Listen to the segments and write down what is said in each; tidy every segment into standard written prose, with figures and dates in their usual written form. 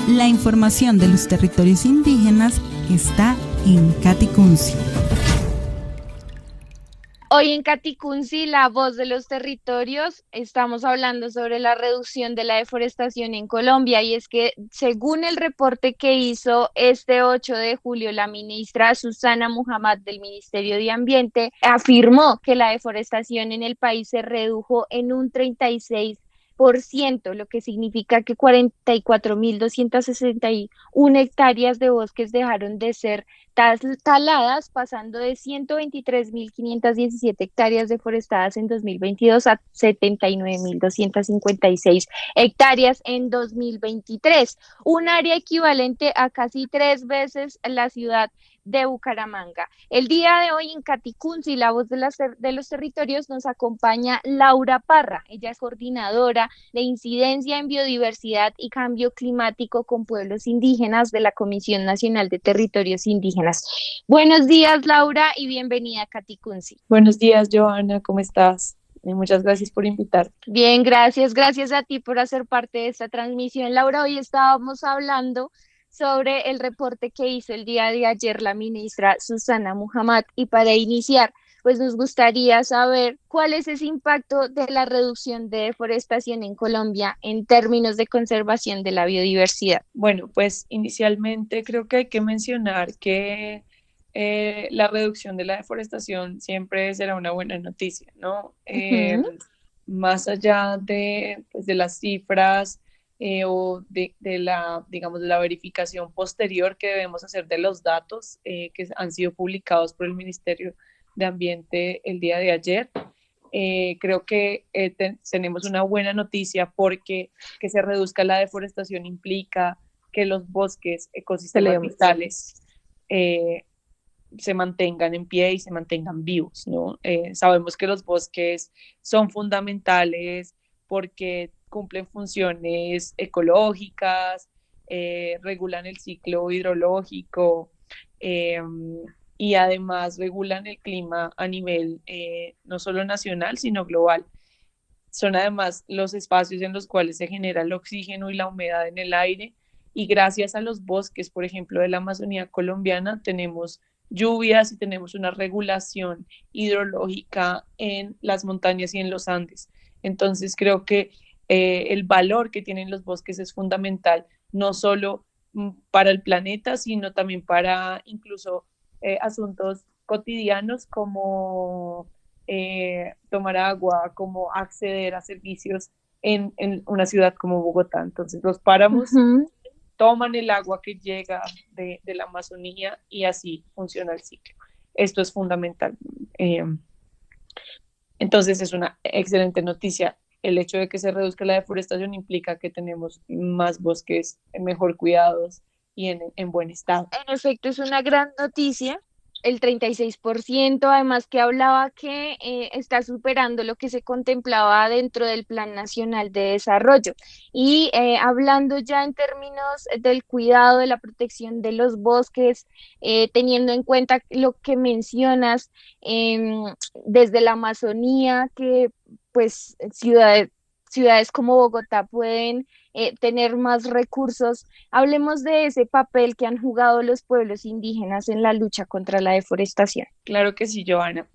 La información de los territorios indígenas está en Caticunci. Hoy en Caticunci, la voz de los territorios, estamos hablando sobre la reducción de la deforestación en Colombia y es que según el reporte que hizo este 8 de julio la ministra Susana Muhammad del Ministerio de Ambiente, afirmó que la deforestación en el país se redujo en un 36%, lo que significa que 44.261 hectáreas de bosques dejaron de ser taladas, pasando de 123.517 hectáreas deforestadas en 2022 a 79.256 hectáreas en 2023, un área equivalente a casi 3 veces la ciudad de Bucaramanga. El día de hoy en Caticunci, la voz de los territorios, nos acompaña Laura Parra. Ella es coordinadora de incidencia en biodiversidad y cambio climático con pueblos indígenas de la Comisión Nacional de Territorios Indígenas. Buenos días, Laura, y bienvenida a Caticunci. Buenos días, Johanna, ¿cómo estás? Muchas gracias por invitar. Bien, gracias. Gracias a ti por hacer parte de esta transmisión. Laura, hoy estábamos hablando sobre el reporte que hizo el día de ayer la ministra Susana Muhammad y para iniciar, pues nos gustaría saber cuál es ese impacto de la reducción de deforestación en Colombia en términos de conservación de la biodiversidad. Bueno, pues inicialmente creo que hay que mencionar que la reducción de la deforestación siempre será una buena noticia, ¿no? Más allá pues, de las cifras o de la, digamos, de la verificación posterior que debemos hacer de los datos que han sido publicados por el Ministerio de Ambiente el día de ayer. Creo que tenemos una buena noticia porque que se reduzca la deforestación implica que los bosques, ecosistemas vitales, se mantengan en pie y se mantengan vivos, ¿no? Sabemos que los bosques son fundamentales porque cumplen funciones ecológicas, regulan el ciclo hidrológico y además regulan el clima a nivel no solo nacional, sino global. Son además los espacios en los cuales se genera el oxígeno y la humedad en el aire y gracias a los bosques, por ejemplo, de la Amazonía colombiana, tenemos lluvias y tenemos una regulación hidrológica en las montañas y en los Andes. Entonces creo que el valor que tienen los bosques es fundamental, no solo para el planeta, sino también para incluso asuntos cotidianos como tomar agua, como acceder a servicios en una ciudad como Bogotá. Entonces los páramos toman el agua que llega de la Amazonía y así funciona el ciclo. Esto es fundamental. Entonces es una excelente noticia. El hecho de que se reduzca la deforestación implica que tenemos más bosques mejor cuidados y en buen estado. En efecto, es una gran noticia. El 36%, además que hablaba que está superando lo que se contemplaba dentro del Plan Nacional de Desarrollo. Y hablando ya en términos del cuidado, de la protección de los bosques, teniendo en cuenta lo que mencionas desde la Amazonía, que pues ciudades como Bogotá pueden tener más recursos. Hablemos de ese papel que han jugado los pueblos indígenas en la lucha contra la deforestación. Claro que sí, Johanna.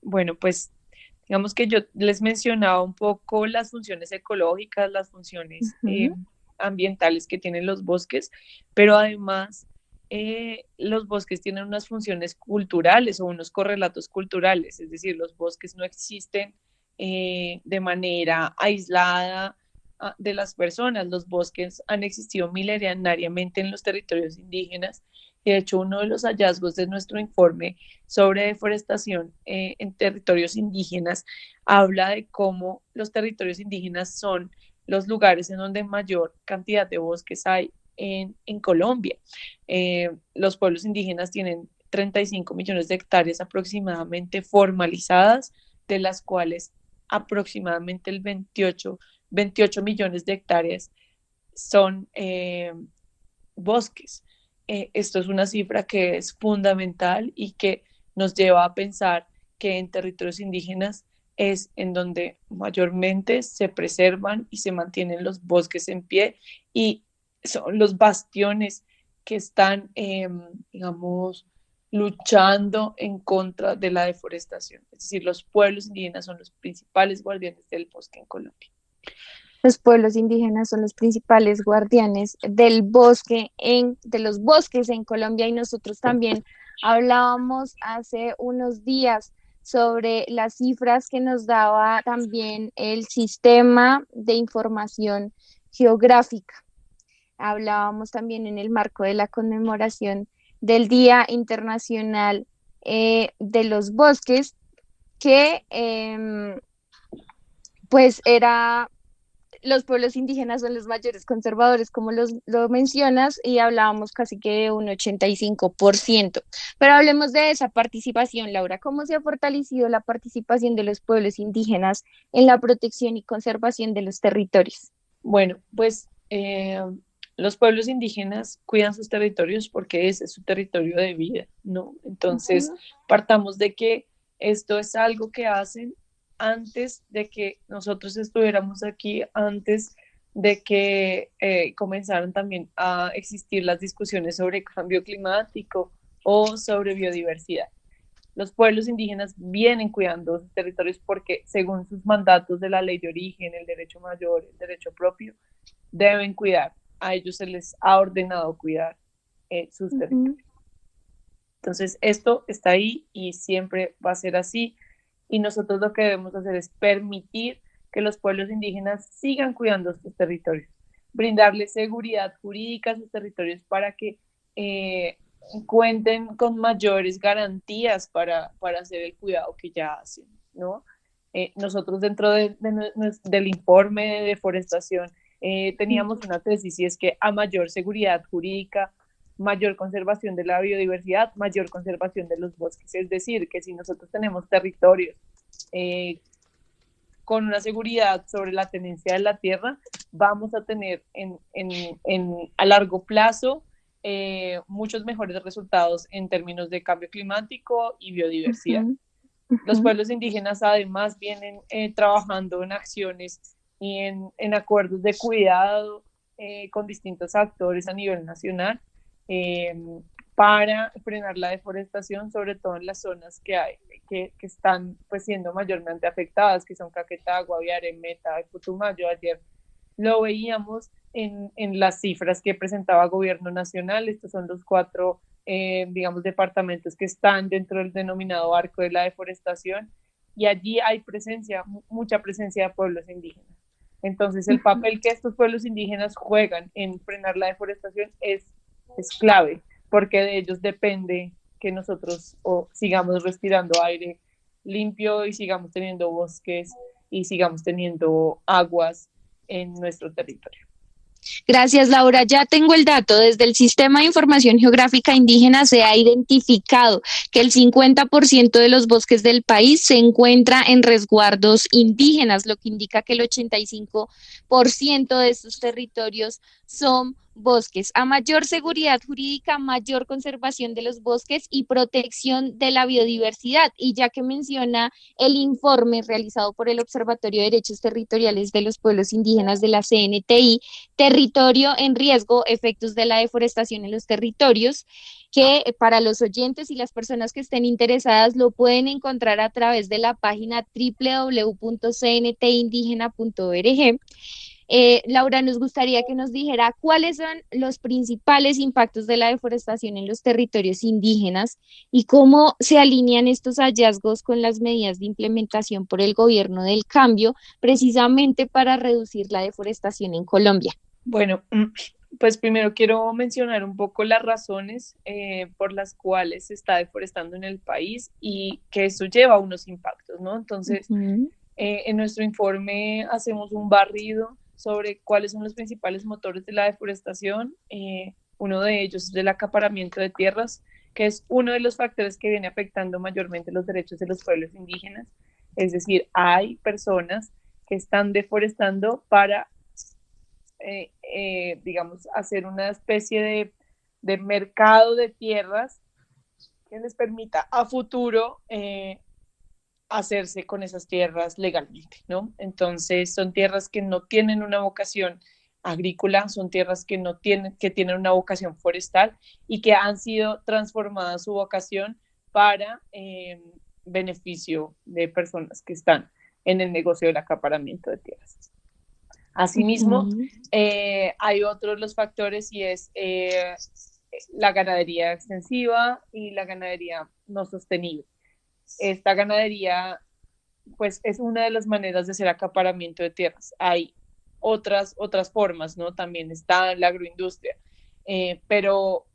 Bueno, pues digamos que yo les mencionaba un poco las funciones ecológicas, las funciones ambientales que tienen los bosques, pero además los bosques tienen unas funciones culturales o unos correlatos culturales, es decir, los bosques no existen de manera aislada de las personas. Los bosques han existido milenariamente en los territorios indígenas. De hecho, uno de los hallazgos de nuestro informe sobre deforestación en territorios indígenas habla de cómo los territorios indígenas son los lugares en donde mayor cantidad de bosques hay en Colombia. Los pueblos indígenas tienen 35 millones de hectáreas aproximadamente formalizadas, de las cuales aproximadamente el 28 millones de hectáreas son bosques. Esto es una cifra que es fundamental y que nos lleva a pensar que en territorios indígenas es en donde mayormente se preservan y se mantienen los bosques en pie y son los bastiones que están, digamos, luchando en contra de la deforestación. Es decir, los pueblos indígenas son los principales guardianes del bosque en Colombia. Los pueblos indígenas son los principales guardianes del bosque de los bosques en Colombia, y nosotros también hablábamos hace unos días sobre las cifras que nos daba también el sistema de información geográfica. Hablábamos también en el marco de la conmemoración del Día Internacional de los Bosques, que pues era los pueblos indígenas son los mayores conservadores, como lo mencionas, y hablábamos casi que de un 85%. Pero hablemos de esa participación, Laura. ¿Cómo se ha fortalecido la participación de los pueblos indígenas en la protección y conservación de los territorios? Bueno, pues los pueblos indígenas cuidan sus territorios porque ese es su territorio de vida, ¿no? Entonces, partamos de que esto es algo que hacen antes de que nosotros estuviéramos aquí, antes de que comenzaron también a existir las discusiones sobre cambio climático o sobre biodiversidad. Los pueblos indígenas vienen cuidando sus territorios porque, según sus mandatos de la ley de origen, el derecho mayor, el derecho propio, deben cuidar. A ellos se les ha ordenado cuidar sus territorios. Entonces, esto está ahí y siempre va a ser así. Y nosotros lo que debemos hacer es permitir que los pueblos indígenas sigan cuidando sus territorios, brindarles seguridad jurídica a sus territorios para que cuenten con mayores garantías para hacer el cuidado que ya hacen, ¿no? Nosotros dentro del informe de deforestación teníamos una tesis, y es que a mayor seguridad jurídica, mayor conservación de la biodiversidad, mayor conservación de los bosques. Es decir, que si nosotros tenemos territorios con una seguridad sobre la tenencia de la tierra, vamos a tener a largo plazo muchos mejores resultados en términos de cambio climático y biodiversidad. Los pueblos indígenas además vienen trabajando en acciones y en acuerdos de cuidado con distintos actores a nivel nacional, para frenar la deforestación, sobre todo en las zonas que están pues siendo mayormente afectadas, que son Caquetá, Guaviare, Meta y Putumayo. Ayer lo veíamos en las cifras que presentaba Gobierno Nacional. Estos son los 4 digamos, departamentos que están dentro del denominado arco de la deforestación, y allí hay mucha presencia de pueblos indígenas. Entonces, el papel que estos pueblos indígenas juegan en frenar la deforestación es clave, porque de ellos depende que nosotros sigamos respirando aire limpio y sigamos teniendo bosques y sigamos teniendo aguas en nuestro territorio. Gracias, Laura. Ya tengo el dato. Desde el Sistema de Información Geográfica Indígena se ha identificado que el 50% de los bosques del país se encuentra en resguardos indígenas, lo que indica que el 85% de estos territorios son bosques. A mayor seguridad jurídica, mayor conservación de los bosques y protección de la biodiversidad. Y ya que menciona el informe realizado por el Observatorio de Derechos Territoriales de los Pueblos Indígenas de la CNTI, Territorio en Riesgo, efectos de la deforestación en los territorios, que para los oyentes y las personas que estén interesadas lo pueden encontrar a través de la página www.cntindigena.org. Laura, nos gustaría que nos dijera cuáles son los principales impactos de la deforestación en los territorios indígenas y cómo se alinean estos hallazgos con las medidas de implementación por el gobierno del cambio, precisamente para reducir la deforestación en Colombia. Bueno, pues primero quiero mencionar un poco las razones por las cuales se está deforestando en el país y que eso lleva a unos impactos, ¿no? Entonces, en nuestro informe hacemos un barrido sobre cuáles son los principales motores de la deforestación. Uno de ellos es el acaparamiento de tierras, que es uno de los factores que viene afectando mayormente los derechos de los pueblos indígenas. Es decir, hay personas que están deforestando para, digamos, hacer una especie de mercado de tierras que les permita a futuro hacerse con esas tierras legalmente, ¿no? Entonces son tierras que no tienen una vocación agrícola, son tierras que no tienen, que tienen una vocación forestal y que han sido transformadas su vocación para beneficio de personas que están en el negocio del acaparamiento de tierras. Asimismo, hay otros los factores y es la ganadería extensiva y la ganadería no sostenible. Esta ganadería, pues, es una de las maneras de hacer acaparamiento de tierras. Hay otras formas, ¿no? También está la agroindustria, pero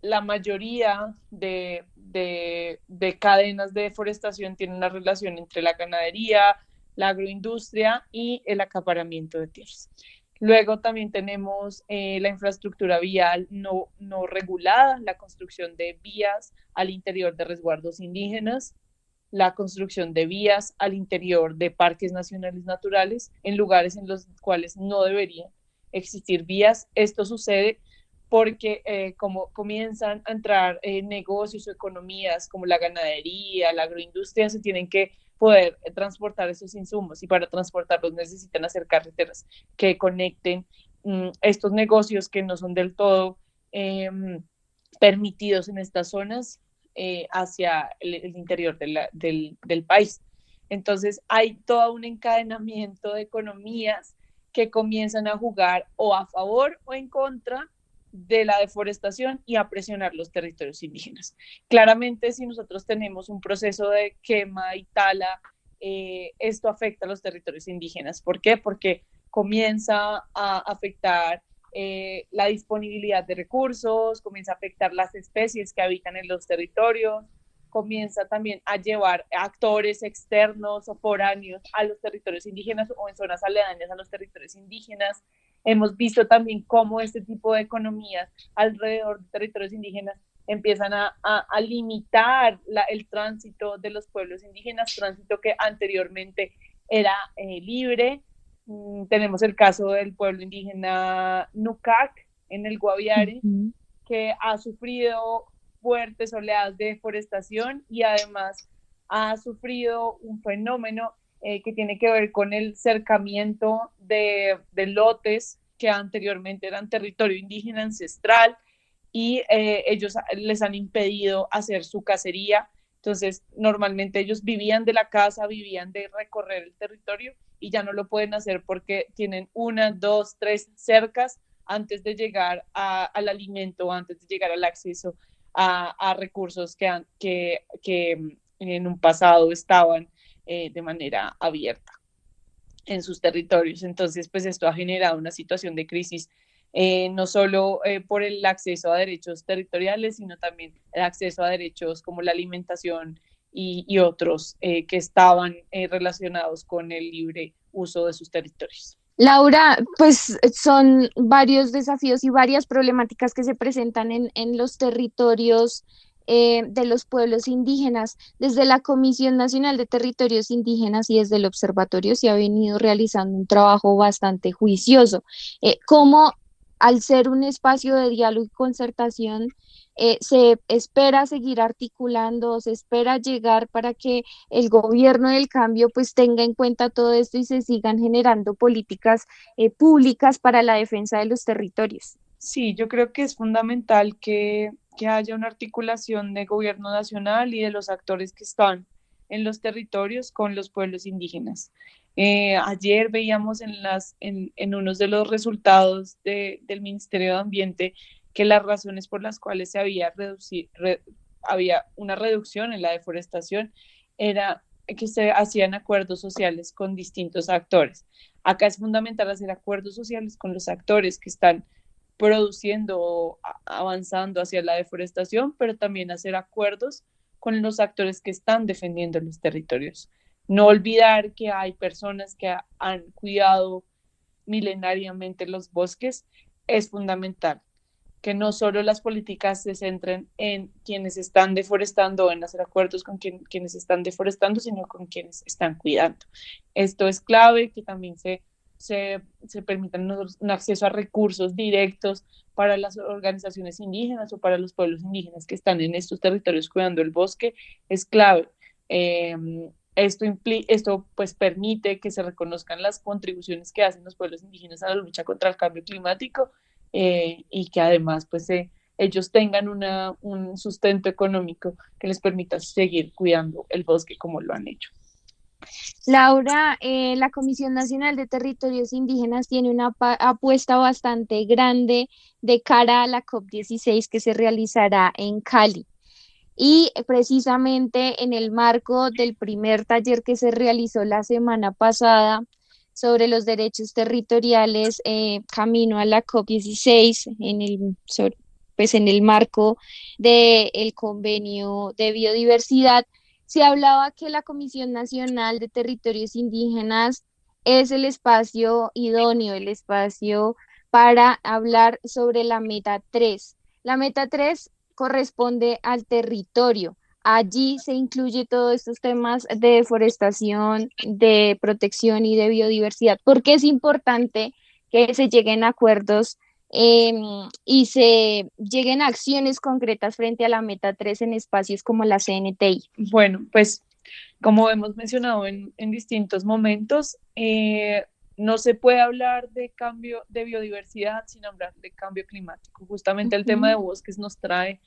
la mayoría de cadenas de deforestación tienen una relación entre la ganadería, la agroindustria y el acaparamiento de tierras. Luego también tenemos la infraestructura vial no regulada, la construcción de vías al interior de resguardos indígenas, la construcción de vías al interior de parques nacionales naturales en lugares en los cuales no deberían existir vías. Esto sucede porque como comienzan a entrar negocios o economías como la ganadería, la agroindustria, se tienen que poder transportar esos insumos y para transportarlos necesitan hacer carreteras que conecten estos negocios que no son del todo permitidos en estas zonas hacia el interior del país. Entonces hay todo un encadenamiento de economías que comienzan a jugar o a favor o en contra de la deforestación y a presionar los territorios indígenas. Claramente, si nosotros tenemos un proceso de quema y tala, esto afecta a los territorios indígenas. ¿Por qué? Porque comienza a afectar la disponibilidad de recursos, comienza a afectar las especies que habitan en los territorios, comienza también a llevar actores externos o foráneos a los territorios indígenas o en zonas aledañas a los territorios indígenas. Hemos visto también cómo este tipo de economías alrededor de territorios indígenas empiezan a limitar el tránsito de los pueblos indígenas, tránsito que anteriormente era libre. Tenemos el caso del pueblo indígena Nucac en el Guaviare, que ha sufrido fuertes oleadas de deforestación y además ha sufrido un fenómeno que tiene que ver con el cercamiento de lotes que anteriormente eran territorio indígena ancestral y ellos les han impedido hacer su cacería. Entonces, normalmente ellos vivían de la caza, vivían de recorrer el territorio y ya no lo pueden hacer porque tienen 1, 2, 3 cercas antes de llegar al alimento, antes de llegar al acceso a recursos que en un pasado estaban de manera abierta en sus territorios. Entonces, pues esto ha generado una situación de crisis, no solo por el acceso a derechos territoriales, sino también el acceso a derechos como la alimentación y otros que estaban relacionados con el libre uso de sus territorios. Laura, pues son varios desafíos y varias problemáticas que se presentan en los territorios de los pueblos indígenas. Desde la Comisión Nacional de Territorios Indígenas y desde el Observatorio se ha venido realizando un trabajo bastante juicioso. ¿Cómo, al ser un espacio de diálogo y concertación, se espera seguir articulando, se espera llegar para que el gobierno del cambio pues tenga en cuenta todo esto y se sigan generando políticas públicas para la defensa de los territorios? Sí, yo creo que es fundamental que haya una articulación de gobierno nacional y de los actores que están en los territorios con los pueblos indígenas. Ayer veíamos en unos de los resultados del Ministerio de Ambiente que las razones por las cuales se había había una reducción en la deforestación era que se hacían acuerdos sociales con distintos actores. Acá es fundamental hacer acuerdos sociales con los actores que están produciendo, avanzando hacia la deforestación, pero también hacer acuerdos con los actores que están defendiendo los territorios. No olvidar que hay personas que han cuidado milenariamente los bosques, es fundamental que no solo las políticas se centren en quienes están deforestando o en hacer acuerdos con quienes están deforestando, sino con quienes están cuidando. Esto es clave, que también se permitan un acceso a recursos directos para las organizaciones indígenas o para los pueblos indígenas que están en estos territorios cuidando el bosque, es clave. Esto pues permite que se reconozcan las contribuciones que hacen los pueblos indígenas a la lucha contra el cambio climático, y que además pues ellos tengan un sustento económico que les permita seguir cuidando el bosque como lo han hecho. Laura, la Comisión Nacional de Territorios Indígenas tiene una apuesta bastante grande de cara a la COP16 que se realizará en Cali. Y precisamente en el marco del primer taller que se realizó la semana pasada sobre los derechos territoriales, camino a la COP16, pues en el marco del convenio de biodiversidad, se hablaba que la Comisión Nacional de Territorios Indígenas es el espacio idóneo, el espacio para hablar sobre la meta 3. La meta 3 corresponde al territorio. Allí se incluye todos estos temas de deforestación, de protección y de biodiversidad, porque es importante que se lleguen a acuerdos y se lleguen a acciones concretas frente a la meta 3 en espacios como la CNTI. Bueno, pues como hemos mencionado en distintos momentos, no se puede hablar de cambio de biodiversidad sin hablar de cambio climático. Justamente el tema de bosques nos trae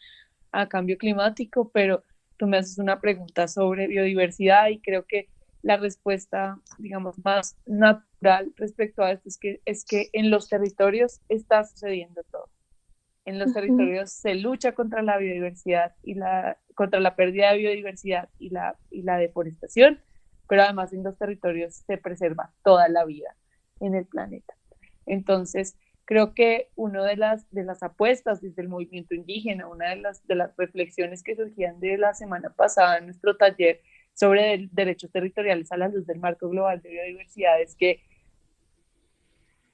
a cambio climático, pero tú me haces una pregunta sobre biodiversidad y creo que la respuesta, digamos, más natural respecto a esto es que en los territorios está sucediendo todo. En los territorios se lucha contra la biodiversidad y contra la pérdida de biodiversidad y la deforestación, pero además en los territorios se preserva toda la vida en el planeta. Entonces, creo que una de las apuestas desde el movimiento indígena, una de las reflexiones que surgían de la semana pasada en nuestro taller sobre derechos territoriales a la luz del marco global de biodiversidad es que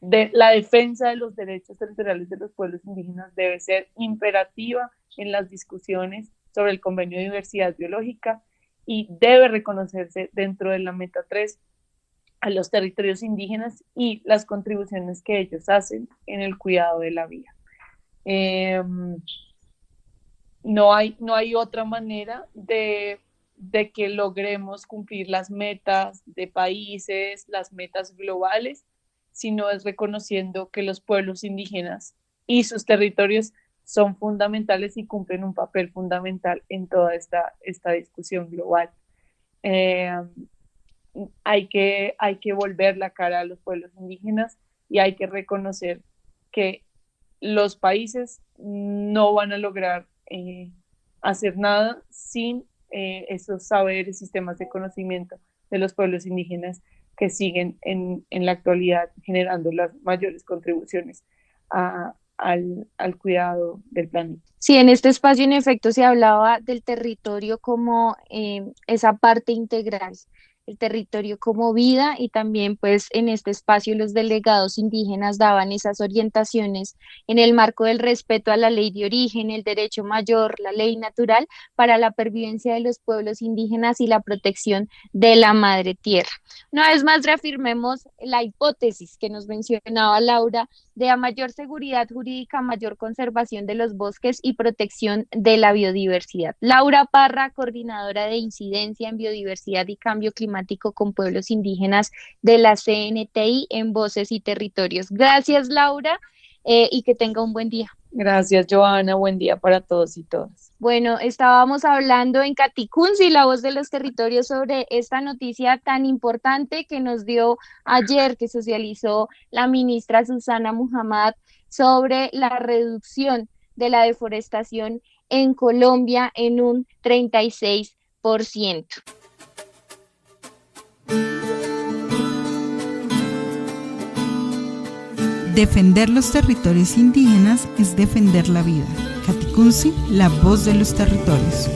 la defensa de los derechos territoriales de los pueblos indígenas debe ser imperativa en las discusiones sobre el convenio de diversidad biológica y debe reconocerse dentro de la meta 3 a los territorios indígenas y las contribuciones que ellos hacen en el cuidado de la vida. No hay otra manera de que logremos cumplir las metas de países, las metas globales, sino es reconociendo que los pueblos indígenas y sus territorios son fundamentales y cumplen un papel fundamental en toda esta discusión global. Hay que volver la cara a los pueblos indígenas y hay que reconocer que los países no van a lograr hacer nada sin esos saberes, sistemas de conocimiento de los pueblos indígenas que siguen en la actualidad generando las mayores contribuciones al cuidado del planeta. Sí, en este espacio en efecto se hablaba del territorio como esa parte integral, el territorio como vida, y también pues en este espacio los delegados indígenas daban esas orientaciones en el marco del respeto a la ley de origen, el derecho mayor, la ley natural para la pervivencia de los pueblos indígenas y la protección de la madre tierra. Una vez más reafirmemos la hipótesis que nos mencionaba Laura de a mayor seguridad jurídica, mayor conservación de los bosques y protección de la biodiversidad. Laura Parra, coordinadora de incidencia en biodiversidad y cambio climático con pueblos indígenas de la CNTI en Voces y Territorios. Gracias, Laura, y que tenga un buen día. Gracias, Joana. Buen día para todos y todas. Bueno, estábamos hablando en Caticunsi, la voz de los territorios, sobre esta noticia tan importante que nos dio ayer, que socializó la ministra Susana Muhammad, sobre la reducción de la deforestación en Colombia en un 36%. Defender los territorios indígenas es defender la vida. Caticunsi, la voz de los territorios.